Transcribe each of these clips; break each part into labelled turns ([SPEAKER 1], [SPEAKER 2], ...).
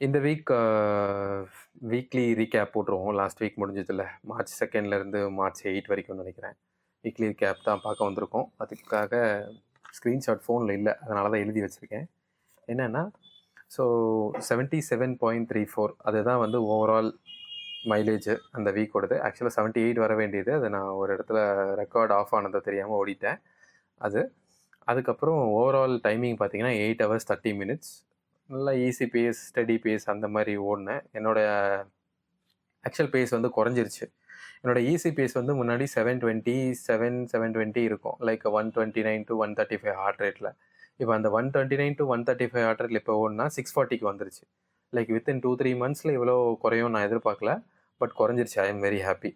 [SPEAKER 1] இந்த week weekly recap போட்டுருவோம். Last week முடிஞ்சதுல்ல. மார்ச் 2லேருந்து மார்ச் 8 வரைக்கும்னு நெனைக்கிறேன். வீக்லி ரீகேப் தான் பார்க்க வந்திருக்கோம். அதுக்காக ஸ்க்ரீன்ஷாட் ஃபோன்ல இல்ல. அதனால தான் எழுதி வச்சிருக்கேன். என்னன்னா, ஸோ 77.34 அதுதான் வந்து ஓவரால் மைலேஜ் அந்த வீக்கோடது. ஆக்சுவலா 78 வர வேண்டியது. அது நான் ஒரு இடத்துல ரெக்கார்ட் ஆஃப் ஆனது தெரியாம ஓடிட்டேன். அது. அதுக்கப்புறம் ஓவரால் டைமிங் பார்த்தீங்கன்னா, 8 ஹவர்ஸ் 30 மினிட்ஸ். நல்லா ஈஸி பேஸ், ஸ்டடி பேஸ் அந்த மாரி ஓடுனேன். என்னோட ஆக்சுவல் பேஸ் வந்து குறைஞ்சிருச்சு. என்னோட ஈஸி பேஸ் வந்து முன்னாடி 720 இருக்கும். லைக் 129 டூ 135 ஹார்ட் ரேட்ல. இப்ப அந்த 129 டூ 135 ஹார்ட் ரேட்ல இப்போ ஓடுனா 640க்கு வந்துருச்சு. லைக் வித்தின் 2, 3 மந்த்ஸ்ல இவ்வளோ குறையும்னு நான் எதிர்பார்க்கல. பட் குறைஞ்சிருச்சு. I am very happy.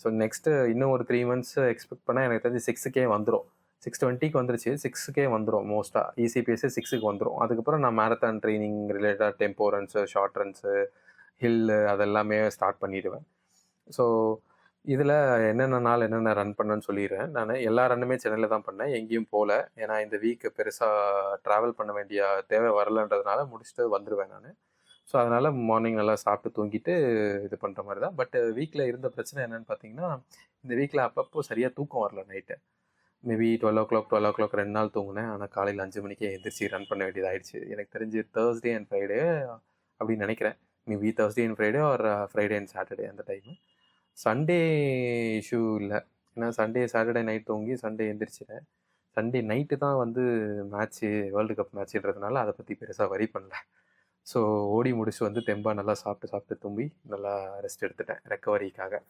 [SPEAKER 1] So next இன்னும் ஒரு 3 மந்த்ஸ் எக்ஸ்பெக்ட் பண்ணா எனக்கு தெரிஞ்சு 6க்கே வந்துரும். 620க்கு வந்துருச்சு. 6க்கே வந்துரும் மோஸ்ட்டா. ஈஸி பேஸே 6க்கு வந்துரும். அதுக்கப்புறம் நான் மாரத்தான் ட்ரெய்னிங் ரிலேட்டடா tempo runs, short runs, hill அதெல்லாமே ஸ்டார்ட் பண்ணிடுவேன். ஸோ இதில என்னென்ன நாள் என்னென்ன ரன் பண்ணேன்னு சொல்லிர்றேன். நானு எல்லா ரன்னுமே சென்னையில தான் பண்ணேன். எங்கேயும் போல. ஏன்னா இந்த வீக் பெருசா ட்ராவல் பண்ண வேண்டிய தேவை வரலன்றதுனால முடிச்சுட்டு வந்துருவேன் நானு. ஸோ அதனால மார்னிங் நல்லா சாப்பிட்டு தூங்கிட்டு இது பண்ற மாரி தான். பட் வீட்ல இருந்த பிரச்சனை என்னன்னு பார்த்தீங்கன்னா, இந்த வீக்ல அப்பப்போ சரியா தூக்கம் வரல நைட்டு. மேபி 12:00 2 நாள் தூங்குனேன். ஆனா காலையில 5 மணிக்கே எந்திரிச்சு ரன் பண்ண வேண்டியதாயிடுச்சு. எனக்கு தெரிஞ்சு Thursday அண்ட் Friday அப்படின்னு நெனைக்கிறேன். Maybe Thursday and Friday or Friday and Saturday அந்த டைமு. சண்டே இஷ்யூ இல்ல. ஏன்னா சண்டே, சாட்டர்டே நைட் தூங்கி சண்டே எந்திரிச்சுட்டேன். சண்டே நைட்டு தான் வந்து மேட்ச்சு வேர்ல்டு கப் மேட்ச்சுன்றதுனால அத பத்தி பெருசா வொரி பண்ணல. ஸோ ஓடி முடிச்சுட்டு வந்து தெம்பா நல்லா சாப்பிட்டு சாப்பிட்டு தூங்கி நல்லா ரெஸ்ட் எடுத்துட்டேன் ரெக்கவரிக்காக.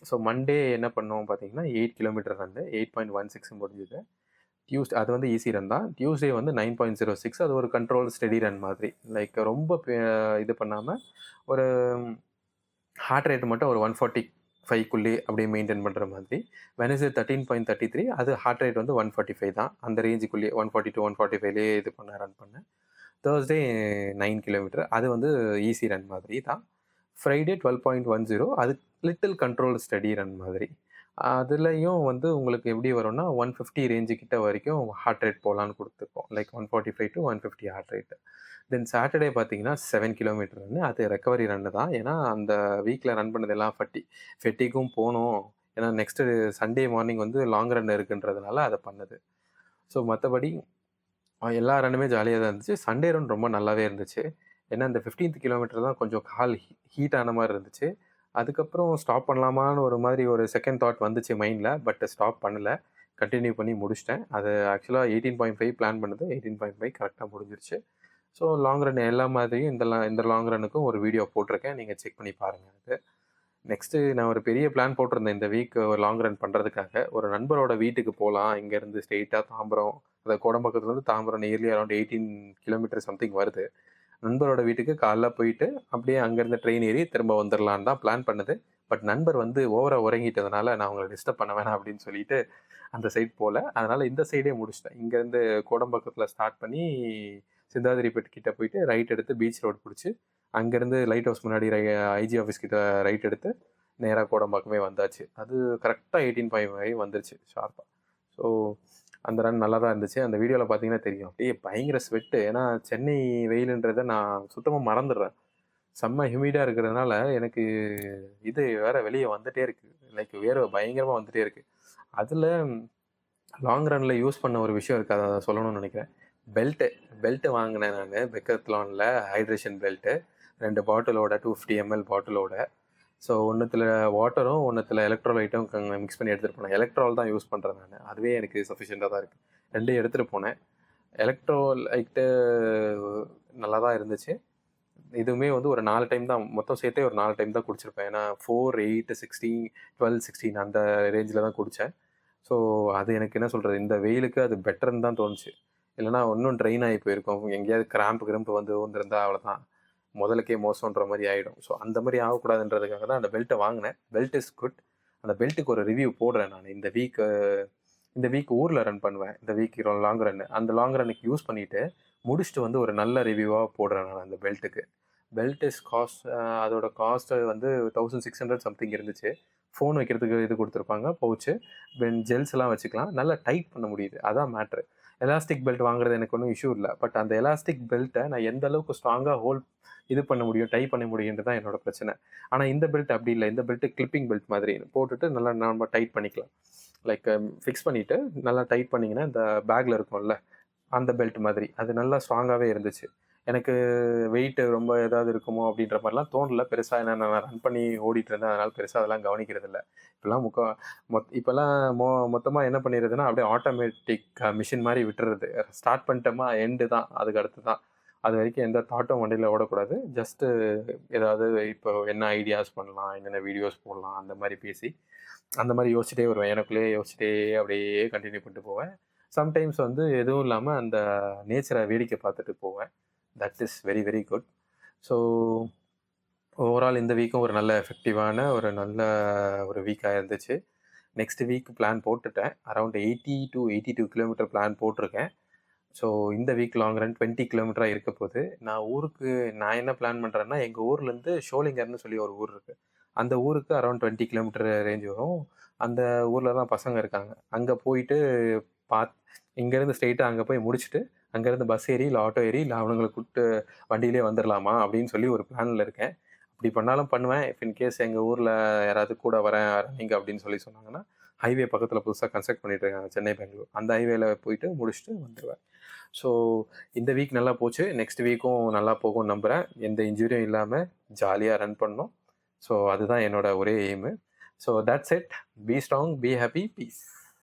[SPEAKER 1] ஸோ மண்டே என்ன பண்ணோம் பார்த்தீங்கன்னா, 8 கிலோமீட்டர் ரன்னு 8.16 முடிஞ்சது. அது வந்து ஈஸி ரன் தான். டியூஸ்டே வந்து 9.06 அது ஒரு கண்ட்ரோல் ஸ்டெடி ரன் மாதிரி. லைக் ரொம்ப இது பண்ணாம ஒரு ஹார்ட் ரேட் மட்டும் ஒரு 145க்குள்ளயே அப்படியே மெயின்டெயின் பண்ற மாதிரி. வெட்னஸ்டே 13.33 அது ஹார்ட் ரேட் வந்து 145 தான். அந்த ரேஞ்சுக்குள்ளயே 142, 145லயே இது பண்ண ரன் பண்ணேன். Thursday 9 kilometre. அது வந்து ஈஸி ரன் மாதிரி தான். ஃப்ரைடே 12.10 அது லிட்டில் கண்ட்ரோல் ஸ்டடி ரன் மாதிரி. அதுலயும் வந்து உங்களுக்கு எப்படி வரும்னா, 150 ரேஞ்சு கிட்ட வரைக்கும் ஹார்ட் ரேட் போலான்னு குடுத்துருக்கோம். Like 145 to 150 heart rate. Then Saturday பார்த்தீங்கன்னா, 7 கிலோமீட்டர் ரன்னு. அது ரெக்கவரி ரன்னு தான். ஏன்னா, அந்த வீக்ல ரன் பண்ணதெல்லாம் ஃபெட்டிக்கும் போணும். ஏன்னா, நெக்ஸ்ட்டு சண்டே மார்னிங் வந்து லாங் ரன் இருக்குன்றதுனால அத பண்ணது. ஸோ மத்தபடி எல்லா ரன்னுமே ஜாலியா தான் இருந்துச்சு. சண்டே ரன் ரொம்ப நல்லாவே இருந்துச்சு. ஏன்னா, இந்த 15த் கிலோமீட்டர் தான் கொஞ்சம் கால் ஹீட் ஆன மாரி இருந்துச்சு. அதுக்கப்புறம் ஸ்டாப் பண்ணலாமான்னு ஒரு மாதிரி ஒரு செகண்ட் தாட் வந்துச்சு மைண்ட்ல. பட் ஸ்டாப் பண்ணல. கன்டின்யூ பண்ணி முடிச்சுட்டேன். அது ஆக்சுவலா 18.5 பிளான் பண்ணது. 18.5 கரெக்ட்டா முடிஞ்சிருச்சு. ஸோ லாங் ரன் எல்லா மாதிரியும் இந்த லாங் ரன்னுக்கும் ஒரு வீடியோ போட்டிருக்கேன். நீங்க செக் பண்ணி பாருங்க அது. நெக்ஸ்ட்டு நான் ஒரு பெரிய பிளான் போட்டிருந்தேன் இந்த வீக் லாங் ரன் பண்றதுக்காக. ஒரு நண்பரோட வீட்டுக்கு போலாம். இங்கேருந்து ஸ்ட்ரெயிட்டா தாம்பரம், அதாவது கோடம்பாக்கத்துலேருந்து Tambaram nearly around 18 kilometre something வருது. நண்பரோட வீட்டுக்கு காலைல போயிட்டு, அப்படியே அங்கேருந்து ட்ரெயின் ஏறி திரும்ப வந்துரலான்னு தான் பிளான் பண்ணது. பட் நண்பர் வந்து ஓவரா உறங்கிட்டதுனால, நான் அவங்கள டிஸ்டர்ப் பண்ண வேணாம் அப்படின்னு சொல்லிட்டு, அந்த சைட் போல. அதனால இந்த சைடே முடிச்சுட்டேன். இங்கேருந்து கோடம்பாக்கத்தில ஸ்டார்ட் பண்ணி, சிந்தாதிரிப்பேட் கிட்ட போயிட்டு ரைட் எடுத்து பீச் ரோடு புடிச்சு, அங்கேருந்து லைட் ஹவுஸ் முன்னாடி ஐஜி ஆஃபீஸ் கிட்ட ரைட் எடுத்து, நேரா கோடம்பாக்கமே வந்தாச்சு. அது கரெக்ட்டா 18.5 வந்துருச்சு ஷார்ப்பா. ஸோ அந்த ரன் நல்லா தான் இருந்துச்சு. அந்த வீடியோல பார்த்தீங்கன்னா தெரியும். அப்படியே பயங்கர ஸ்வெட்டு. ஏன்னா சென்னை வெயிலுன்றத நான் சுத்தமா மறந்துடுறேன். செம்ம ஹியூமிடா இருக்கிறதுனால எனக்கு இது வேற வெளிய வந்துட்டே இருக்கு. லைக் வேர்வை பயங்கரமா வந்துட்டே இருக்கு. அதுல லாங் ரன்ல யூஸ் பண்ண ஒரு விஷயம் இருக்கு. அத சொல்லணும்னு நெனைக்கிறேன். பெல்ட்டு. பெல்ட் வாங்குனேன் நானு டெக்காத்லான்ல ஹைட்ரேஷன் பெல்ட்டு. 2 பாட்டிலோட 250 எம்எல் பாட்டிலோட. ஸோ ஒண்ணுத்துல வாட்டரும், ஒண்ணுத்துல எலக்ட்ரோலைட்டும் மிக்ஸ் பண்ணி எடுத்துட்டு போனேன். எலக்ட்ரால் தான் யூஸ் பண்றேன் நானு. அதுவே எனக்கு சஃபிஷியன்ட்டா தான் இருக்கு. 2யும் எடுத்துட்டு போனேன். எலக்ட்ரோலைட்டு நல்லா தான் இருந்துச்சு. இதுவுமே வந்து ஒரு 4 டைம் தான் மொத்தம் சேர்த்தே ஒரு 4 டைம் தான் குடிச்சிருப்பேன். ஏன்னா 4, 8, 16, 12, 16 அந்த ரேஞ்சில தான் குடிச்சேன். ஸோ அது எனக்கு என்ன சொல்றது, இந்த வெயிலுக்கு அது பெட்டர்ன்னு தான் தோணுச்சு. இல்லன்னா இன்னும் ட்ரெயின் ஆயி போயிருக்கும். எங்கேயாவது கிராம்ப் வந்து விழுந்திருந்தா அவ்வளோதான். முதலுக்கே மோசம்ன்ற மாரி ஆயிடும். ஸோ அந்த மாரி ஆகக்கூடாதுன்றதுக்காக தான் அந்த பெல்ட்ட வாங்குனேன். Belt is good. அந்த பெல்ட்டுக்கு ஒரு ரிவ்யூ போடுறேன் நானு. இந்த வீக் ஊர்ல ரன் பண்ணுவேன். இந்த வீக் லாங் ரன். அந்த லாங் ரன்னுக்கு யூஸ் பண்ணிட்டு, முடிச்சுட்டு வந்து ஒரு நல்ல ரிவ்யூவா போடுறேன் நான் அந்த பெல்ட்டுக்கு. பெல்ட் இஸ் காஸ்ட் அதோட காஸ்ட் வந்து 1600 சம்திங் இருந்துச்சு. ஃபோன் வைக்கிறதுக்கு இது குடுத்துருப்பாங்க பவுச்சு. தென் ஜெல்ஸ்லாம் வச்சுக்கலாம். நல்லா டைட் பண்ண முடியுது. அதான் மேட்ரு. எலாஸ்டிக் பெல்ட் வாங்குறது எனக்கு ஒன்றும் இஷ்யூ இல்லை. பட் அந்த எலாஸ்டிக் பெல்ட்டை நான் எந்த அளவுக்கு ஸ்ட்ராங்காக இது பண்ண முடியும், டை பண்ண முடியுன்றது தான் என்னோட பிரச்சனை. ஆனால் இந்த பெல்ட் அப்படி இல்லை. இந்த பெல்ட் கிளிப்பிங் பெல்ட் மாதிரி போட்டுட்டு நல்லா நம்ம டைட் பண்ணிக்கலாம். லைக் ஃபிக்ஸ் பண்ணிவிட்டு நல்லா டைட் பண்ணிங்கன்னா இந்த பேக்கில் இருக்கும்ல அந்த பெல்ட் மாதிரி அது நல்லா ஸ்ட்ராங்காகவே இருந்துச்சு. எனக்கு வெயிட் ரொம்ப ஏதாவது இருக்குமோ அப்படின்ற மாதிரிலாம் தோணல. பெருசாக என்ன நான் ரன் பண்ணி ஓடிட்டு இருந்தேன். அதனால் பெருசாக அதெல்லாம் கவனிக்கிறது இல்லை. இப்போல்லாம் இப்போல்லாம் மொத்தமாக என்ன பண்ணிடுறதுன்னா அப்படியே ஆட்டோமேட்டிக் மிஷின் மாதிரி விட்டுறது. ஸ்டார்ட் பண்ணிட்டோமா எண்டு தான், அதுக்கு அடுத்து தான். அது வரைக்கும் எந்த தாட்டும் வண்டியில் ஓடக்கூடாது. ஜஸ்ட்டு ஏதாவது இப்போ என்ன ஐடியாஸ் பண்ணலாம், என்னென்ன வீடியோஸ் போடலாம் அந்த மாதிரி பேசி அந்த மாதிரி யோசிச்சுட்டே வருவேன். எனக்குள்ளேயே யோசிச்சுட்டே அப்படியே கண்டினியூ பண்ணிட்டு போவேன். சம்டைம்ஸ் வந்து எதுவும் இல்லாமல் அந்த நேச்சரை வேடிக்கை பார்த்துட்டு போவேன். That is very very good. So overall இந்த வீக்கும் ஒரு நல்ல எஃபெக்டிவான ஒரு வீக்காக இருந்துச்சு. நெக்ஸ்ட் வீக் பிளான் போட்டுட்டேன். அரௌண்ட் 80 to 82 கிலோமீட்டர் பிளான் போட்டிருக்கேன். ஸோ இந்த வீக் லாங் ரன் 20 கிலோமீட்டராக இருக்க போகுது. நான் என்ன பிளான் பண்ணுறேன்னா, எங்கள் ஊர்லேருந்து ஷோலிங்கர்னு சொல்லி ஒரு ஊர் இருக்குது. அந்த ஊருக்கு அரௌண்ட் 20 கிலோமீட்டர் ரேஞ்ச் வரும். அந்த ஊரில் தான் பசங்க இருக்காங்க. அங்கே போயிட்டு இங்கேருந்து ஸ்ட்ரெயிட்டாக அங்கே போய் முடிச்சுட்டு அங்கேருந்து பஸ் ஏறி இல்லை ஆட்டோ ஏறி இல்லை அவனுங்களை கூப்பிட்டு வண்டியிலே வந்துடலாமா அப்படின்னு சொல்லி ஒரு பிளானில் இருக்கேன். அப்படி பண்ணாலும் பண்ணுவேன். இஃப் இன்கேஸ் எங்கள் ஊரில் யாராவது கூட வரேன் ரன்னிங் அப்படின்னு சொல்லி சொன்னாங்கன்னா, ஹைவே பக்கத்தில் புதுசாக கன்ஸ்ட்ரக்ட் பண்ணிட்டு இருக்காங்க சென்னை பெங்களூர். அந்த ஹைவேல போயிட்டு முடிச்சுட்டு வந்துடுவேன். ஸோ இந்த வீக் நல்லா போச்சு. நெக்ஸ்ட் வீக்கும் நல்லா போகும்னு நம்புகிறேன். எந்த இன்ஜுரியும் இல்லாமல் ஜாலியாக ரன் பண்ணணும். ஸோ அதுதான் என்னோட ஒரே aim. So that's it. Be strong, be happy, piece.